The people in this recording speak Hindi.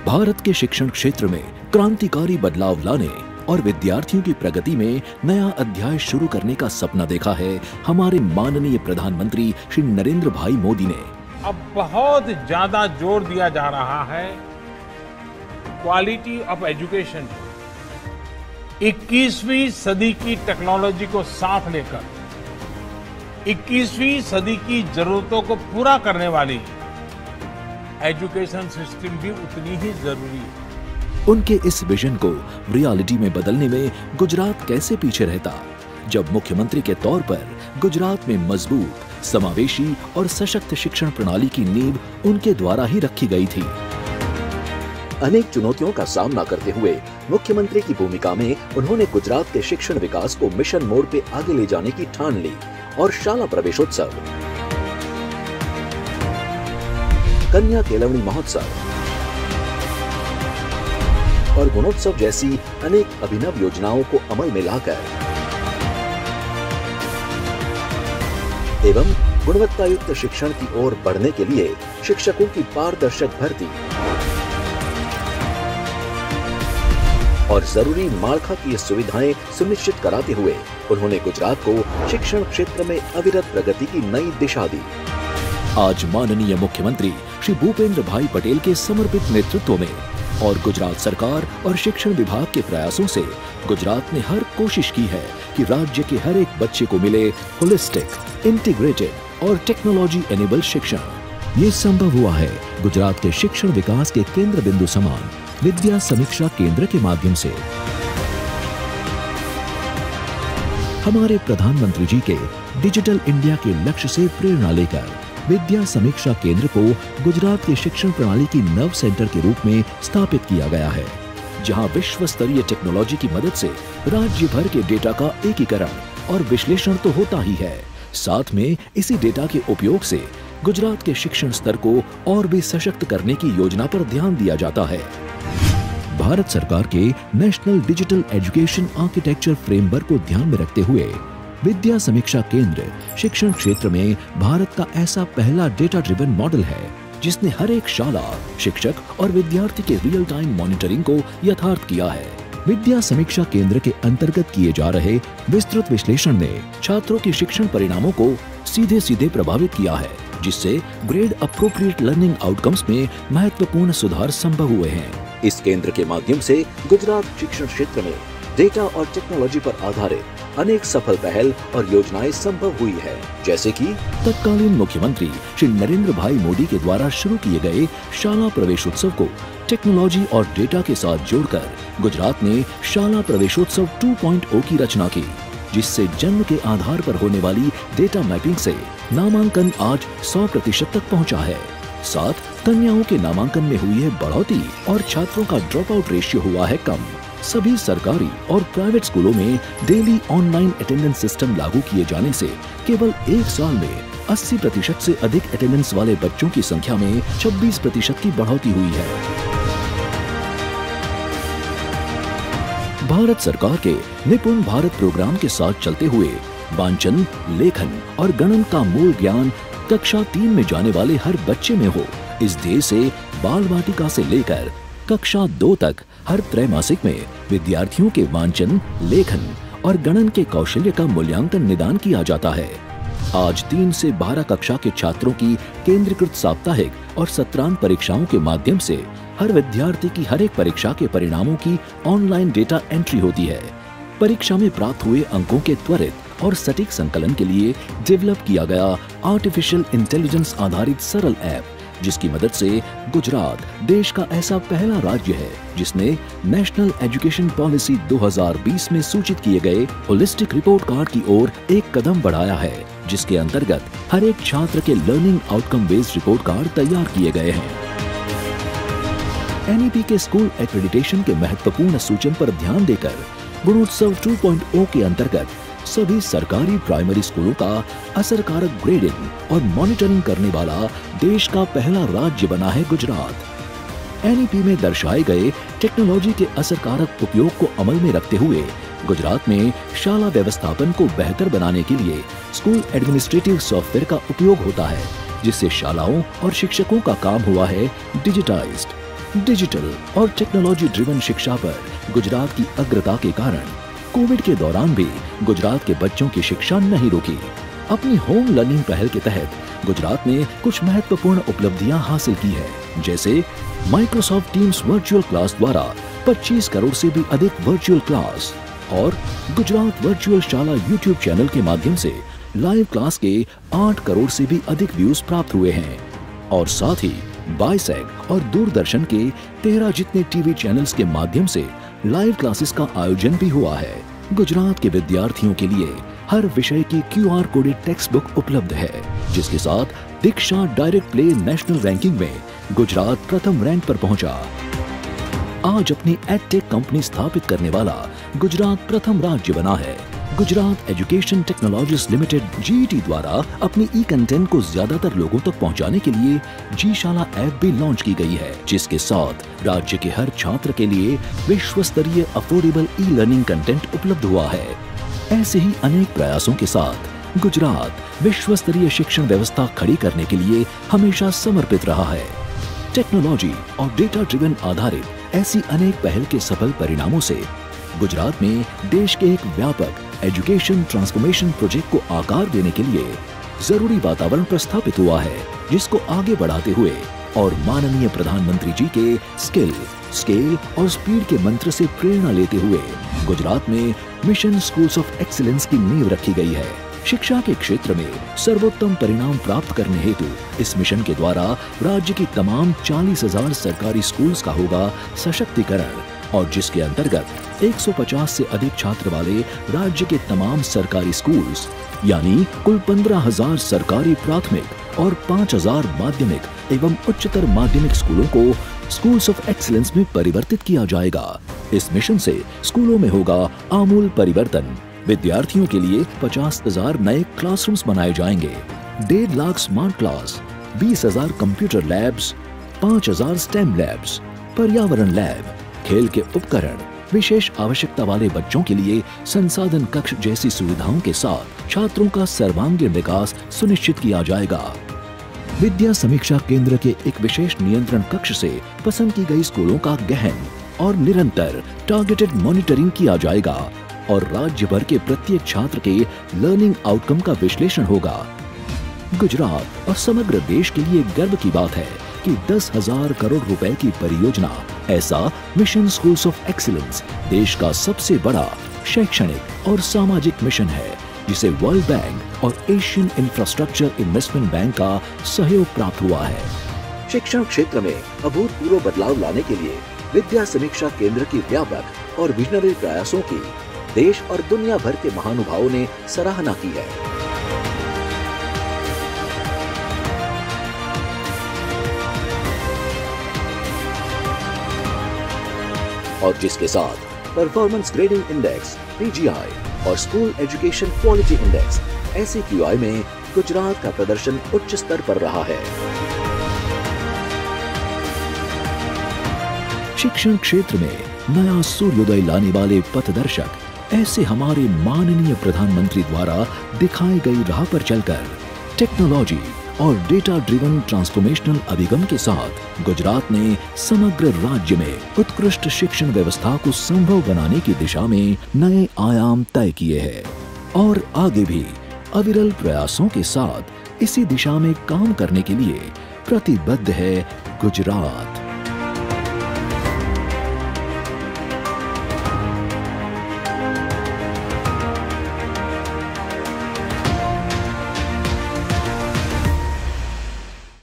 भारत के शिक्षण क्षेत्र में क्रांतिकारी बदलाव लाने और विद्यार्थियों की प्रगति में नया अध्याय शुरू करने का सपना देखा है हमारे माननीय प्रधानमंत्री श्री नरेंद्र भाई मोदी ने। अब बहुत ज्यादा जोर दिया जा रहा है क्वालिटी ऑफ एजुकेशन। 21वीं सदी की टेक्नोलॉजी को साथ लेकर 21वीं सदी की जरूरतों को पूरा करने वाली एजुकेशन सिस्टम भी उतनी ही जरूरी है। उनके इस विजन को रियलिटी में बदलने में गुजरात कैसे पीछे रहता, जब मुख्यमंत्री के तौर पर गुजरात में मजबूत, समावेशी और सशक्त शिक्षण प्रणाली की नींव उनके द्वारा ही रखी गई थी। अनेक चुनौतियों का सामना करते हुए मुख्यमंत्री की भूमिका में उन्होंने गुजरात के शिक्षण विकास को मिशन मोड पे आगे ले जाने की ठान ली और शाला प्रवेशोत्सव, कन्या केलवनी महोत्सव और गुणोत्सव जैसी अनेक अभिनव योजनाओं को अमल में लाकर एवं गुणवत्तायुक्त शिक्षण की ओर बढ़ने के लिए शिक्षकों की पारदर्शक भर्ती और जरूरी माળખાકીય सुविधाएं सुनिश्चित कराते हुए उन्होंने गुजरात को शिक्षण क्षेत्र में अविरत प्रगति की नई दिशा दी। आज माननीय मुख्यमंत्री श्री भूपेंद्र भाई पटेल के समर्पित नेतृत्व में और गुजरात सरकार और शिक्षण विभाग के प्रयासों से गुजरात ने हर कोशिश की है कि राज्य के हर एक बच्चे को मिले होलिस्टिक, इंटीग्रेटेड और टेक्नोलॉजी एनेबल शिक्षण। ये संभव हुआ है गुजरात के शिक्षण विकास के केंद्र बिंदु समान विद्या समीक्षा केंद्र के माध्यम से। हमारे प्रधानमंत्री जी के डिजिटल इंडिया के लक्ष्य से प्रेरणा लेकर विद्या समीक्षा केंद्र को गुजरात के शिक्षण प्रणाली की नव सेंटर के रूप में स्थापित किया गया है, जहां विश्व स्तरीय टेक्नोलॉजी की मदद से राज्य भर के डेटा का एकीकरण और विश्लेषण तो होता ही है, साथ में इसी डेटा के उपयोग से गुजरात के शिक्षण स्तर को और भी सशक्त करने की योजना पर ध्यान दिया जाता है। भारत सरकार के national digital education architecture framework को ध्यान में रखते हुए विद्या समीक्षा केंद्र शिक्षण क्षेत्र में भारत का ऐसा पहला डेटा ड्रिवन मॉडल है जिसने हर एक शाला, शिक्षक और विद्यार्थी के रियल टाइम मॉनिटरिंग को यथार्थ किया है। विद्या समीक्षा केंद्र के अंतर्गत किए जा रहे विस्तृत विश्लेषण ने छात्रों के शिक्षण परिणामों को सीधे सीधे प्रभावित किया है, जिससे ग्रेड अप्रोप्रिएट लर्निंग आउटकम्स में महत्वपूर्ण सुधार संभव हुए हैं। इस केंद्र के माध्यम से गुजरात शिक्षण क्षेत्र में डेटा और टेक्नोलॉजी पर आधारित अनेक सफल पहल और योजनाएं संभव हुई है, जैसे कि तत्कालीन मुख्यमंत्री श्री नरेंद्र भाई मोदी के द्वारा शुरू किए गए शाला प्रवेशोत्सव को टेक्नोलॉजी और डेटा के साथ जोड़कर गुजरात ने शाला प्रवेशोत्सव 2.0 की रचना की, जिससे जन्म के आधार पर होने वाली डेटा मैपिंग से नामांकन आज 100% तक पहुंचा है। साथ कन्याओं के नामांकन में हुई है बढ़ोतरी और छात्रों का ड्रॉप आउट रेशियो हुआ है कम। सभी सरकारी और प्राइवेट स्कूलों में डेली ऑनलाइन अटेंडेंस सिस्टम लागू किए जाने से केवल एक साल में 80% से अधिक अटेंडेंस वाले बच्चों की संख्या में 26% की बढ़ोतरी हुई है। भारत सरकार के निपुण भारत प्रोग्राम के साथ चलते हुए वांचन, लेखन और गणन का मूल ज्ञान कक्षा 3 में जाने वाले हर बच्चे में हो, इस ध्येय से बाल वाटिका से लेकर कक्षा 2 तक हर त्रैमासिक में विद्यार्थियों के वांचन, लेखन और गणन के कौशल्य का मूल्यांकन निदान किया जाता है। आज 3 से 12 कक्षा के छात्रों की केंद्रीकृत साप्ताहिक और सत्रांत परीक्षाओं के माध्यम से हर विद्यार्थी की हर एक परीक्षा के परिणामों की ऑनलाइन डेटा एंट्री होती है। परीक्षा में प्राप्त हुए अंकों के त्वरित और सटीक संकलन के लिए डेवलप किया गया आर्टिफिशियल इंटेलिजेंस आधारित सरल ऐप, जिसकी मदद से गुजरात देश का ऐसा पहला राज्य है जिसने नेशनल एजुकेशन पॉलिसी 2020 में सूचित किए गए होलिस्टिक रिपोर्ट कार्ड की ओर एक कदम बढ़ाया है, जिसके अंतर्गत हर एक छात्र के learning outcome based report card तैयार किए गए हैं। एनईपी के स्कूल एक्रेडिटेशन के महत्वपूर्ण सूचन पर ध्यान देकर गुणोत्सव 2.0 के अंतर्गत सभी सरकारी प्राइमरी स्कूलों का असरकारक ग्रेडिंग और मॉनिटरिंग करने वाला देश का पहला राज्य बना है गुजरात। एनईपी में दर्शाए गए टेक्नोलॉजी के असरकारक उपयोग को अमल में रखते हुए गुजरात में शाला व्यवस्थापन को बेहतर बनाने के लिए स्कूल एडमिनिस्ट्रेटिव सॉफ्टवेयर का उपयोग होता है, जिससे शालाओं और शिक्षकों का काम हुआ है डिजिटाइज्ड। डिजिटल और टेक्नोलॉजी ड्रिवन शिक्षा पर गुजरात की अग्रता के कारण कोविड के दौरान भी गुजरात के बच्चों की शिक्षा नहीं रुकी। अपनी होम लर्निंग पहल के तहत गुजरात ने कुछ महत्वपूर्ण उपलब्धियां हासिल की है, जैसे माइक्रोसॉफ्ट टीम्स वर्चुअल क्लास द्वारा 25 करोड़ से भी अधिक वर्चुअल क्लास और गुजरात वर्चुअल शाला यूट्यूब चैनल के माध्यम से लाइव क्लास के 8 करोड़ से भी अधिक व्यूज प्राप्त हुए हैं। और साथ ही बाइसेग और दूरदर्शन के 13 जितने टीवी चैनल्स के माध्यम से लाइव क्लासेस का आयोजन भी हुआ है। गुजरात के विद्यार्थियों के लिए हर विषय की QR कोडेड टेक्स्ट बुक उपलब्ध है, जिसके साथ दीक्षा डायरेक्ट प्ले नेशनल रैंकिंग में गुजरात प्रथम रैंक पर पहुंचा। आज अपनी एडटेक कंपनी स्थापित करने वाला गुजरात प्रथम राज्य बना है। Gujarat education technologies limited GET द्वारा अपनी ई कंटेंट को ज्यादातर लोगों तक पहुंचाने के लिए जी शाला ऐप भी लॉन्च की गई है, जिसके साथ राज्य के हर छात्र के लिए विश्व स्तरीय अफोर्डेबल ई लर्निंग कंटेंट उपलब्ध हुआ है। ऐसे ही अनेक प्रयासों के साथ गुजरात विश्व स्तरीय शिक्षण व्यवस्था खड़ी करने के लिए हमेशा समर्पित रहा है। टेक्नोलॉजी और डेटा ड्रिवन आधारित ऐसी अनेक पहल के सफल परिणामों से गुजरात में देश के एक व्यापक एजुकेशन ट्रांसफॉर्मेशन प्रोजेक्ट को आकार देने के लिए जरूरी वातावरण प्रस्थापित हुआ है, जिसको आगे बढ़ाते हुए और माननीय प्रधानमंत्री जी के स्किल, स्केल और स्पीड के मंत्र से प्रेरणा लेते हुए गुजरात में मिशन स्कूल्स ऑफ एक्सीलेंस की नींव रखी गई है। शिक्षा के क्षेत्र में सर्वोत्तम परिणाम प्राप्त करने हेतु इस मिशन के द्वारा राज्य की तमाम 40,000 सरकारी स्कूल्स का होगा सशक्तिकरण, और जिसके अंतर्गत 150 से अधिक छात्र वाले राज्य के तमाम सरकारी स्कूल्स यानी कुल 15,000 सरकारी प्राथमिक और 5,000 माध्यमिक एवं उच्चतर माध्यमिक स्कूलों को स्कूल्स ऑफ एक्सीलेंस में परिवर्तित किया जाएगा। इस मिशन से स्कूलों में होगा आमूल परिवर्तन। विद्यार्थियों के लिए 50,000 नए क्लासरूम्स बनाए जाएंगे, 1.5 lakh smart class, 20,000 computer labs, 5,000 stem labs, पर्यावरण लैब, खेल के उपकरण, विशेष आवश्यकता वाले बच्चों के लिए संसाधन कक्ष जैसी सुविधाओं के साथ छात्रों का सर्वांगीण विकास सुनिश्चित किया जाएगा। विद्या समीक्षा केंद्र के एक विशेष नियंत्रण कक्ष से पसंद की गई स्कूलों का गहन और निरंतर टारगेटेड मॉनिटरिंग किया जाएगा और राज्य भर के प्रत्येक छात्र के लर्निंग आउटकम का विश्लेषण होगा। गुजरात और समग्र देश के लिए गर्व की बात है कि 10,000 करोड़ रुपए की परियोजना ऐसा मिशन स्कूल्स ऑफ एक्सीलेंस देश का सबसे बड़ा शैक्षणिक और सामाजिक मिशन है, जिसे वर्ल्ड बैंक और एशियन इंफ्रास्ट्रक्चर इन्वेस्टमेंट बैंक का सहयोग प्राप्त हुआ है। शिक्षण क्षेत्र में अभूतपूर्व बदलाव लाने के लिए विद्या समीक्षा केंद्र की व्यापक और विजनरी प्रयासों की देश और दुनिया भर के महानुभावों ने सराहना की है। और जिसके साथ परफॉर्मेंस ग्रेडिंग इंडेक्स PGI और school education quality index SEQI में गुजरात का प्रदर्शन उच्च स्तर पर रहा है। शिक्षण क्षेत्र में नया सूर्योदय लाने वाले पथदर्शक ऐसे हमारे माननीय प्रधानमंत्री द्वारा दिखाई गई राह पर चलकर टेक्नोलॉजी और डेटा ड्रिवन ट्रांसफॉर्मेशनल अभिगम के साथ गुजरात ने समग्र राज्य में उत्कृष्ट शिक्षण व्यवस्था को संभव बनाने की दिशा में नए आयाम तय किए हैं और आगे भी अविरल प्रयासों के साथ इसी दिशा में काम करने के लिए प्रतिबद्ध है गुजरात।